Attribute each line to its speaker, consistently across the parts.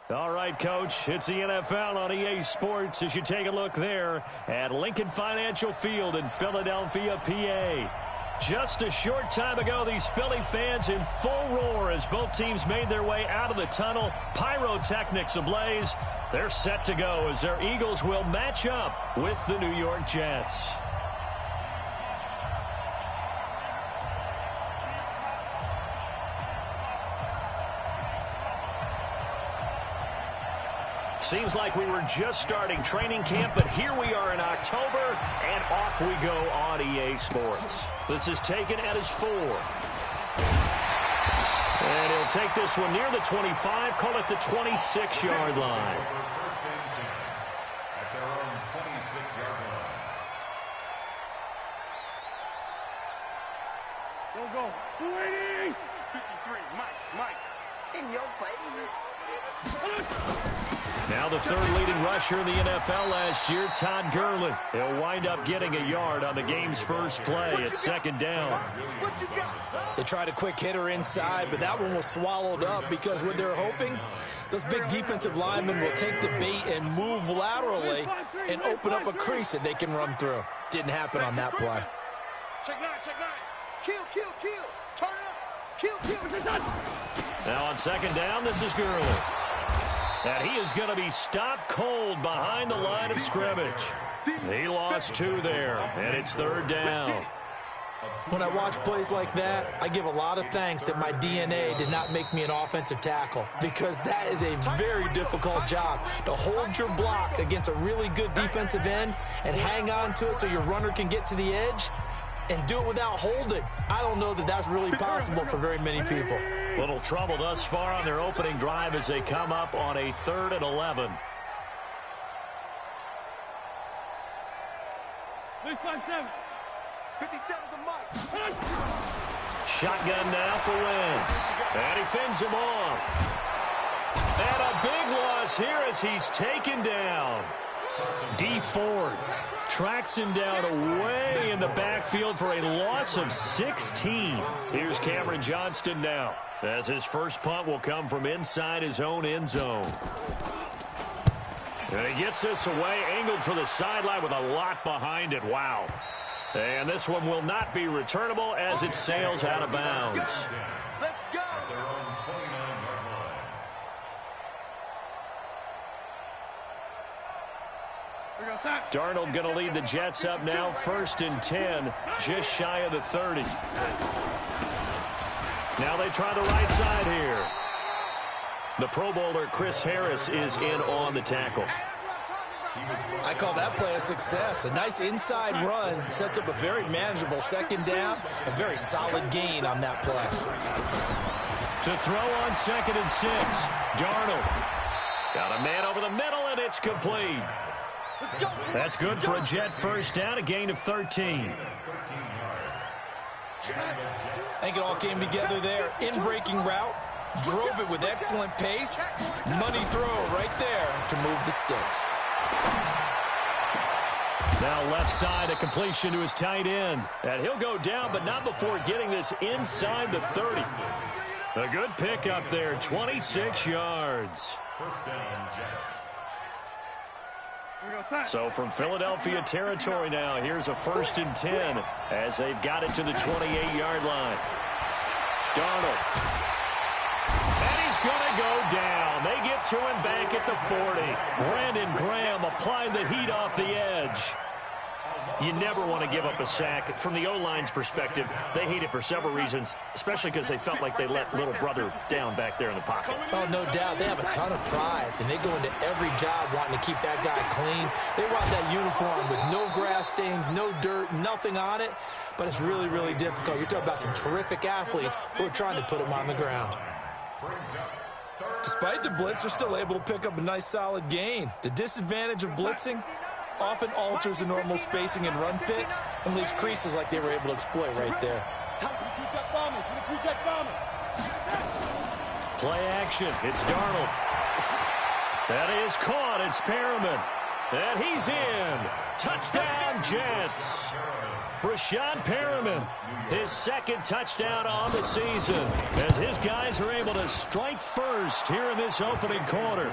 Speaker 1: All right, Coach, it's the NFL on EA Sports as you take a look there at Lincoln Financial Field in Philadelphia, PA. Just a short time ago, these Philly fans in full roar as both teams made their way out of the tunnel. Pyrotechnics ablaze. They're set to go as their Eagles will match up with the New York Jets. Seems like we were just starting training camp, but here we are in October, and off we go on EA Sports. This is taken at his 4. And he'll take this one near the 25, call it the 26-yard line.
Speaker 2: At their own 26-yard line.
Speaker 3: Go. 280.
Speaker 4: 53, Mike. In your face.
Speaker 1: Now the third leading rusher in the NFL last year, Todd Gurley. He'll wind up getting a yard on the game's first play at second down.
Speaker 5: They tried a quick hitter inside, but that one was swallowed up because what they're hoping, those big defensive linemen will take the bait and move laterally and open up a crease that they can run through. Didn't happen on that play.
Speaker 4: Check 9. Kill. Turn it up. Kill.
Speaker 1: Now on second down, this is Gurley. And he is going to be stopped cold behind the line of scrimmage. He lost 2 there, and it's third down.
Speaker 5: When I watch plays like that, I give a lot of thanks that my DNA did not make me an offensive tackle, because that is a very difficult job, to hold your block against a really good defensive end and hang on to it so your runner can get to the edge and do it without holding. I don't know that that's really possible for very many people.
Speaker 1: Little trouble thus far on their opening drive as they come up on a 3rd and 11.
Speaker 3: Please 57.
Speaker 4: 57 the mark.
Speaker 1: Shotgun now for Wentz. And he fends him off. And a big loss here as he's taken down. D. Ford tracks him down away in the backfield for a loss of 16. Here's Cameron Johnston now, as his first punt will come from inside his own end zone. And he gets this away, angled for the sideline with a lot behind it. Wow. And this one will not be returnable as it sails out of bounds.
Speaker 4: Let's go.
Speaker 2: At their own 29-yard line.
Speaker 1: Darnold going to lead the Jets up now, 1st and 10, just shy of the 30. Now they try the right side here. The Pro Bowler Chris Harris is in on the tackle.
Speaker 5: I call that play a success. A nice inside run sets up a very manageable second down, a very solid gain on that play.
Speaker 1: To throw on 2nd and 6, Darnold. Got a man over the middle, and it's complete. That's good for a Jet first down, a gain of 13.
Speaker 5: I think it all came together there. In-breaking route, drove it with excellent pace. Money throw right there to move the sticks.
Speaker 1: Now left side, a completion to his tight end. And he'll go down, but not before getting this inside the 30. A good pickup there, 26 yards.
Speaker 2: First down, Jets.
Speaker 1: So from Philadelphia territory now, here's a 1st and 10 as they've got it to the 28-yard line. Darnold. And he's going to go down. They get to him back at the 40. Brandon Graham applying the heat off the edge. You never want to give up a sack. From the O-line's perspective, they hate it for several reasons, especially because they felt like they let little brother down back there in the pocket.
Speaker 5: Oh, no doubt. They have a ton of pride, and they go into every job wanting to keep that guy clean. They want that uniform with no grass stains, no dirt, nothing on it, but it's really, really difficult. You're talking about some terrific athletes who are trying to put him on the ground. Despite the blitz, they're still able to pick up a nice, solid gain. The disadvantage of blitzing often alters the normal spacing and run fits and leaves creases like they were able to exploit right there.
Speaker 1: Play action. It's Darnold. That is caught. It's Perriman. And he's in. Touchdown, Jets. Brashad Perriman, his second touchdown on the season, as his guys are able to strike first here in this opening quarter.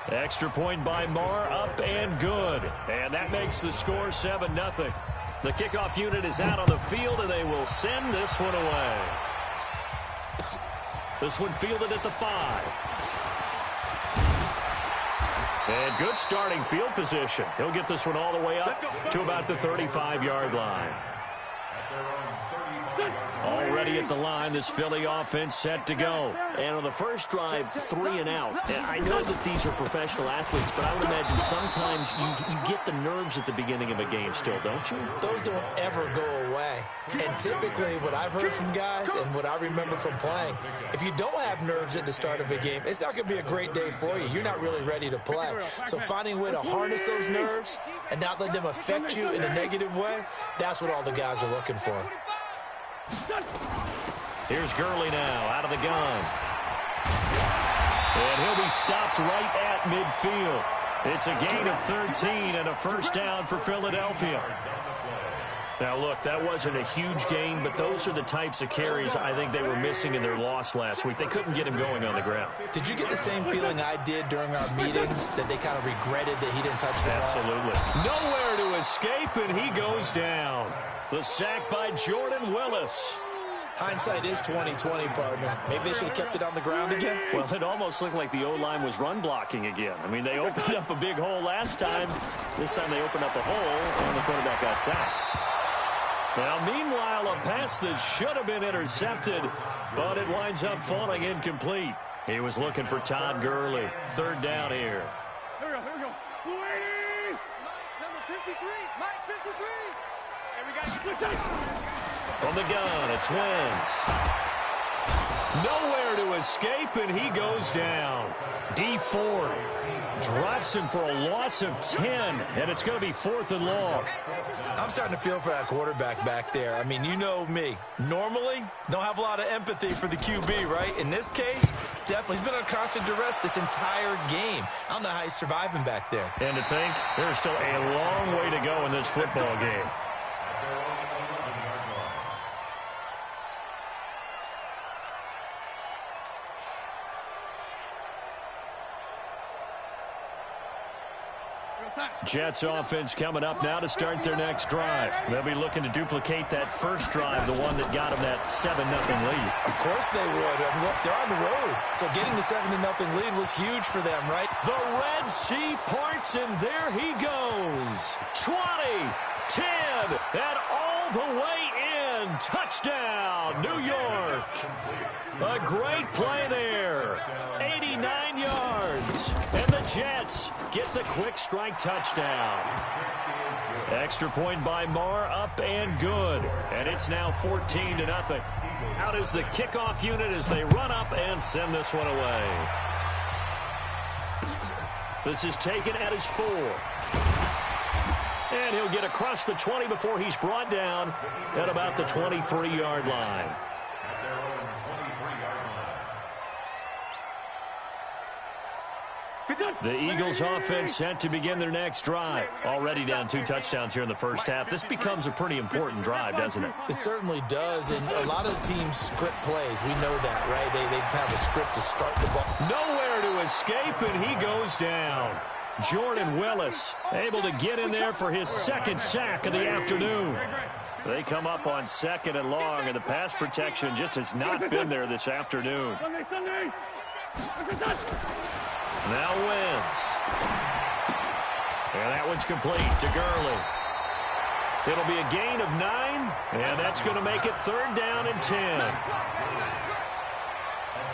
Speaker 1: Extra point by Marr, up and good. And that makes the score 7-0. The kickoff unit is out on the field, and they will send this one away. This one fielded at the 5. And good starting field position. He'll get this one all the way up to about the 35-yard line. Already at the line, this Philly offense set to go. And on the first drive, 3 and out. And I know that these are professional athletes, but I would imagine sometimes you get the nerves at the beginning of a game still, don't you?
Speaker 5: Those don't ever go away. And typically what I've heard from guys and what I remember from playing, if you don't have nerves at the start of a game, it's not going to be a great day for you. You're not really ready to play. So finding a way to harness those nerves and not let them affect you in a negative way, that's what all the guys are looking for.
Speaker 1: Here's Gurley now out of the gun. And he'll be stopped right at midfield. It's a gain of 13 and a first down for Philadelphia. Now, look, that wasn't a huge gain, but those are the types of carries I think they were missing in their loss last week. They couldn't get him going on the ground.
Speaker 5: Did you get the same feeling I did during our meetings, that they kind of regretted that he didn't touch the ball?
Speaker 1: Absolutely. Nowhere to escape, and he goes down. The sack by Jordan Willis.
Speaker 5: Hindsight is 20/20, partner. Maybe they should have kept it on the ground again.
Speaker 1: Well, it almost looked like the O-line was run blocking again. I mean, they opened up a big hole last time. This time they opened up a hole, and the quarterback got sacked. Now, meanwhile, a pass that should have been intercepted, but it winds up falling incomplete. He was looking for Todd Gurley. Third down here.
Speaker 3: Here we go. Wait!
Speaker 4: Number 53, Mike 53. And we got to get
Speaker 1: From the gun, it's Wentz. Nowhere to escape, and he goes down. D Ford drops him for a loss of 10, and it's going to be 4th and long.
Speaker 5: I'm starting to feel for that quarterback back there. I mean, you know me. Normally, don't have a lot of empathy for the QB, right? In this case, definitely. He's been under constant duress this entire game. I don't know how he's surviving back there.
Speaker 1: And to think, there's still a long way to go in this football game. Jets offense coming up now to start their next drive. They'll be looking to duplicate that first drive, the one that got them that 7-0 lead.
Speaker 5: Of course they would. I mean, look, they're on the road. So getting the 7-0 lead was huge for them, right?
Speaker 1: The Red Sea parts, and there he goes. 20, 10, and all the way in. Touchdown, New York. A great play there. 89 yards. And the Jets get the quick strike touchdown. Extra point by Marr, up and good. And it's now 14-0. Out is the kickoff unit as they run up and send this one away. This is taken at his 4. And he'll get across the 20 before he's brought down at about the 23-yard line. The Eagles offense set to begin their next drive. Already down 2 touchdowns here in the first half. This becomes a pretty important drive, doesn't it?
Speaker 5: It certainly does, and a lot of teams script plays. We know that, right? They have a script to start the ball.
Speaker 1: Nowhere to escape, and he goes down. Jordan Willis able to get in there for his second sack of the afternoon. They come up on 2nd and long, and the pass protection just has not been there this afternoon.
Speaker 3: Sunday.
Speaker 1: Now Wentz. And that one's complete to Gurley. It'll be a gain of 9, and that's going to make it 3rd down and 10.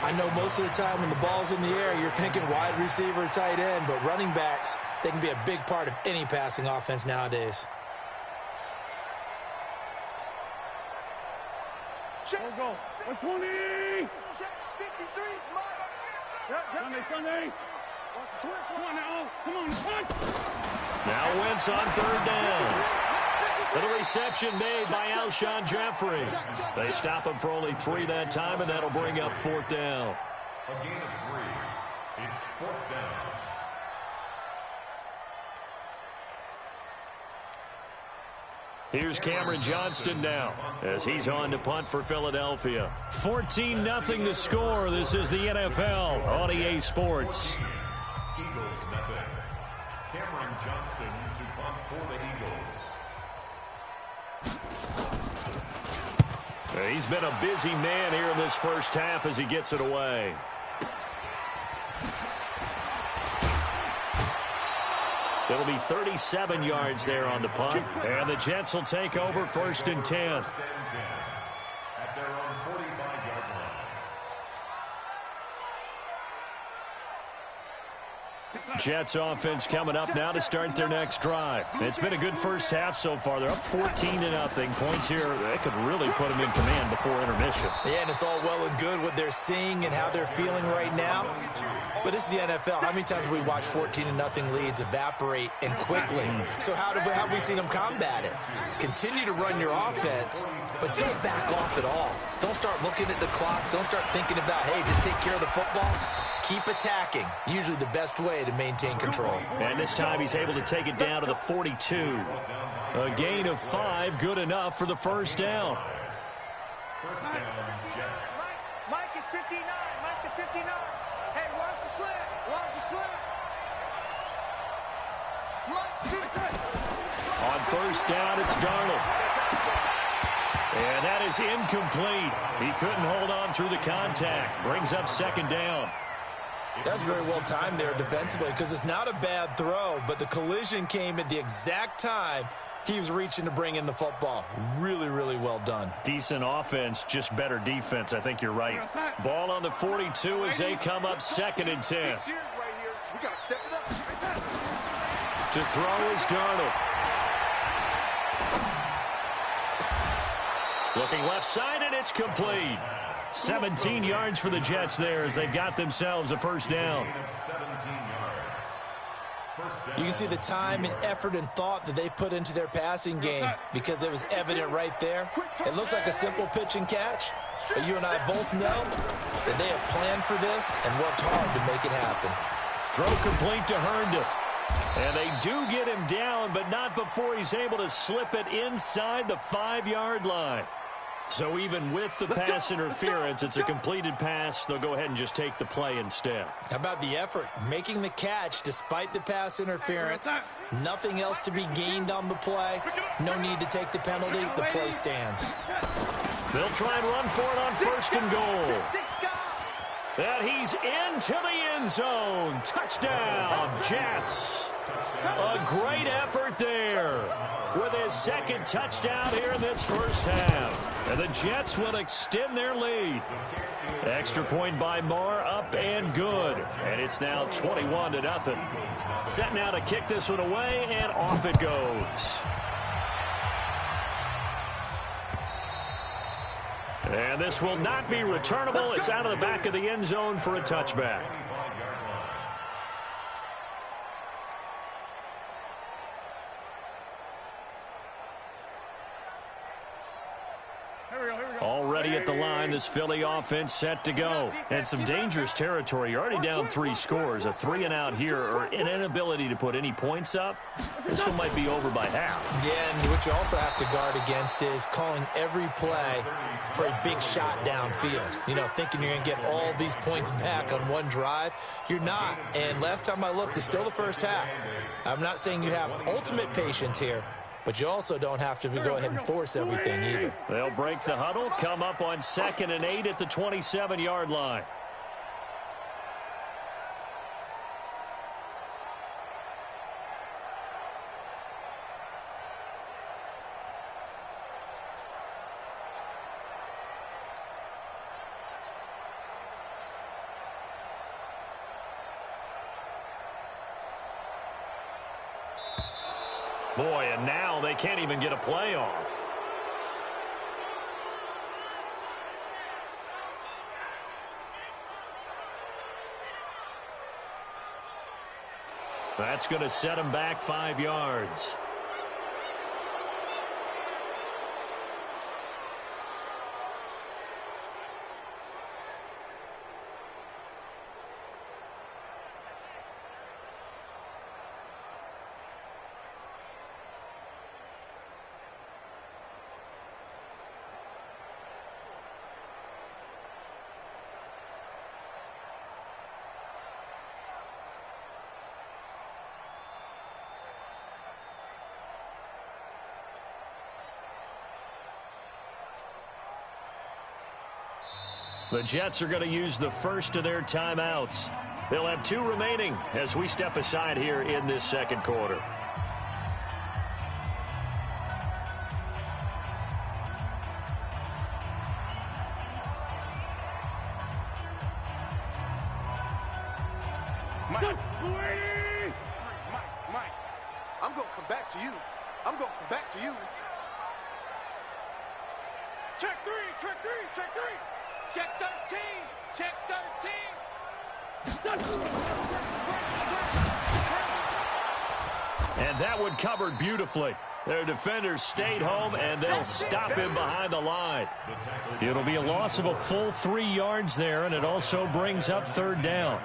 Speaker 5: I know most of the time when the ball's in the air, you're thinking wide receiver, tight end, but running backs, they can be a big part of any passing offense nowadays.
Speaker 3: Go. 120.
Speaker 4: Check 53, Mike.
Speaker 3: Sunday. Come on now. Come on.
Speaker 1: Now Wentz on 3rd down. Little reception made by Alshon Jeffrey. They stop him for only 3 that time, and that'll bring up 4th down.
Speaker 2: A gain of 3. It's 4th down.
Speaker 1: Here's Cameron Johnston now as he's on to punt for Philadelphia. 14-0 the score. This is the NFL on EA Sports.
Speaker 2: Eagles method. Cameron Johnston to punt for the Eagles.
Speaker 1: He's been a busy man here in this first half as he gets it away. It'll be 37 yards there on the punt. And the Jets will take over 1st and 10.
Speaker 2: At their own 45-yard line.
Speaker 1: Jets offense coming up now to start their next drive. It's been a good first half so far. They're up 14-0. Points here, that could really put them in command before intermission.
Speaker 5: Yeah, and it's all well and good what they're seeing and how they're feeling right now. But this is the NFL. How many times have we watched 14-0 leads evaporate and quickly? So how have we seen them combat it? Continue to run your offense, but don't back off at all. Don't start looking at the clock. Don't start thinking about, hey, just take care of the football. Keep attacking. Usually the best way to maintain control.
Speaker 1: And this time he's able to take it down to the 42. A gain of 5, good enough for the first down.
Speaker 2: First down, Jets.
Speaker 4: Mike is 59. Mike to 59. Hey, watch the slant. Watch the slant. Mike's 50.
Speaker 1: On first down, it's Darnold. And that is incomplete. He couldn't hold on through the contact. Brings up 2nd down.
Speaker 5: That's very well timed there defensively because it's not a bad throw, but the collision came at the exact time he was reaching to bring in the football. Really, really well done.
Speaker 1: Decent offense, just better defense. I think you're right. Ball on the 42 as they come up 2nd and 10. To throw is Darnold. Looking left side, and it's complete. 17 yards for the Jets there as they've got themselves a first down.
Speaker 5: You can see the time and effort and thought that they put into their passing game because it was evident right there. It looks like a simple pitch and catch, but you and I both know that they have planned for this and worked hard to make it happen.
Speaker 1: Throw complete to Herndon. And they do get him down, but not before he's able to slip it inside the 5-yard line. So even with the pass interference, it's a completed pass. They'll go ahead and just take the play instead.
Speaker 5: How about the effort? Making the catch despite the pass interference. Nothing else to be gained on the play. No need to take the penalty. The play stands.
Speaker 1: They'll try and run for it on 1st and goal. And he's into the end zone. Touchdown, Jets. A great effort there with his 2nd touchdown here in this first half. And the Jets will extend their lead. Extra point by Marr, up and good. And it's now 21-0. Set now to kick this one away, and off it goes. And this will not be returnable. It's out of the back of the end zone for a touchback. Already at the line, this Philly offense set to go. And some dangerous territory. You're already down 3 scores. A 3-and-out here, or an inability to put any points up. This one might be over by half.
Speaker 5: Yeah, and what you also have to guard against is calling every play for a big shot downfield. You know, thinking you're going to get all these points back on one drive. You're not. And last time I looked, it's still the first half. I'm not saying you have ultimate patience here, but you also don't have to go ahead and force everything either.
Speaker 1: They'll break the huddle, come up on 2nd and 8 at the 27-yard line. Boy, and now they can't even get a play off. That's going to set them back 5 yards. The Jets are going to use the first of their timeouts. They'll have 2 remaining as we step aside here in this second quarter.
Speaker 4: Mike, I'm going to come back to you. I'm going to come back to you. Check 3, check 3, check 3. Check 13, check 13.
Speaker 1: And that one covered beautifully. Their defenders stayed home, and they'll stop him behind the line. It'll be a loss of a full 3 yards there, and it also brings up 3rd down.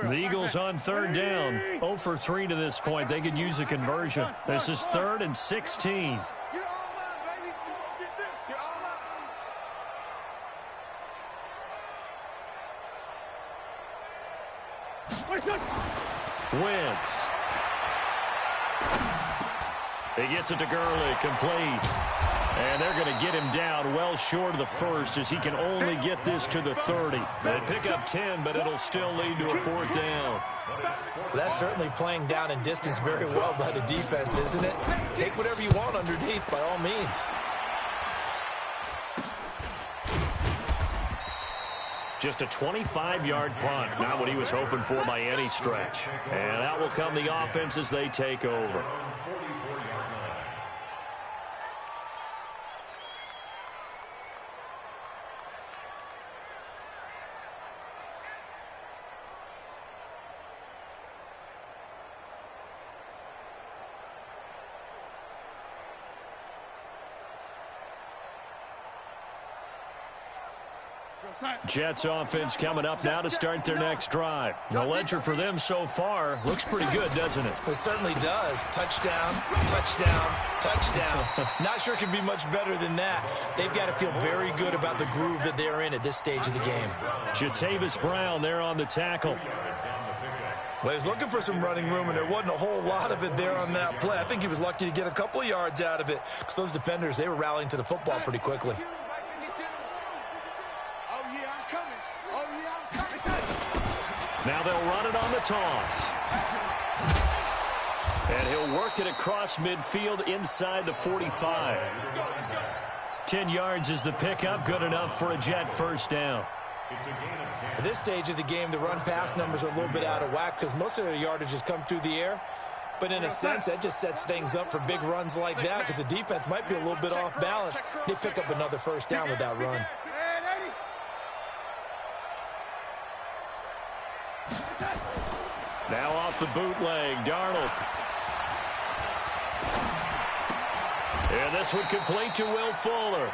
Speaker 1: The Eagles on 3rd down. 0 for 3 to this point. They could use a conversion. This is 3rd and 16.
Speaker 4: You're all mine, baby. Get this. You're all mine.
Speaker 1: Wentz. He gets it to Gurley, complete. And they're going to get him down well short of the first as he can only get this to the 30. They pick up 10, but it'll still lead to a 4th down.
Speaker 5: That's certainly playing down in distance very well by the defense, isn't it? Take whatever you want underneath, by all means.
Speaker 1: Just a 25-yard punt, not what he was hoping for by any stretch. And out will come the offense as they take over. Jets offense coming up now to start their next drive. The ledger for them so far looks pretty good, doesn't it?
Speaker 5: It certainly does. Touchdown, touchdown, touchdown. Not sure it can be much better than that. They've got to feel very good about the groove that they're in at this stage of the game.
Speaker 1: Jatavis Brown there on the tackle.
Speaker 5: Well, he was looking for some running room, and there wasn't a whole lot of it there on that play. I think he was lucky to get a couple of yards out of it because those defenders, they were rallying to the football pretty quickly.
Speaker 1: Now they'll run it on the toss. And he'll work it across midfield inside the 45. 10 yards is the pickup, good enough for a Jet 1st down.
Speaker 5: At this stage of the game, the run-pass numbers are a little bit out of whack because most of their yardage has come through the air. But in a sense, that just sets things up for big runs like that because the defense might be a little bit off balance. They pick up another 1st down with that run.
Speaker 1: Now off the bootleg, Darnold. And this one complete to Will Fuller.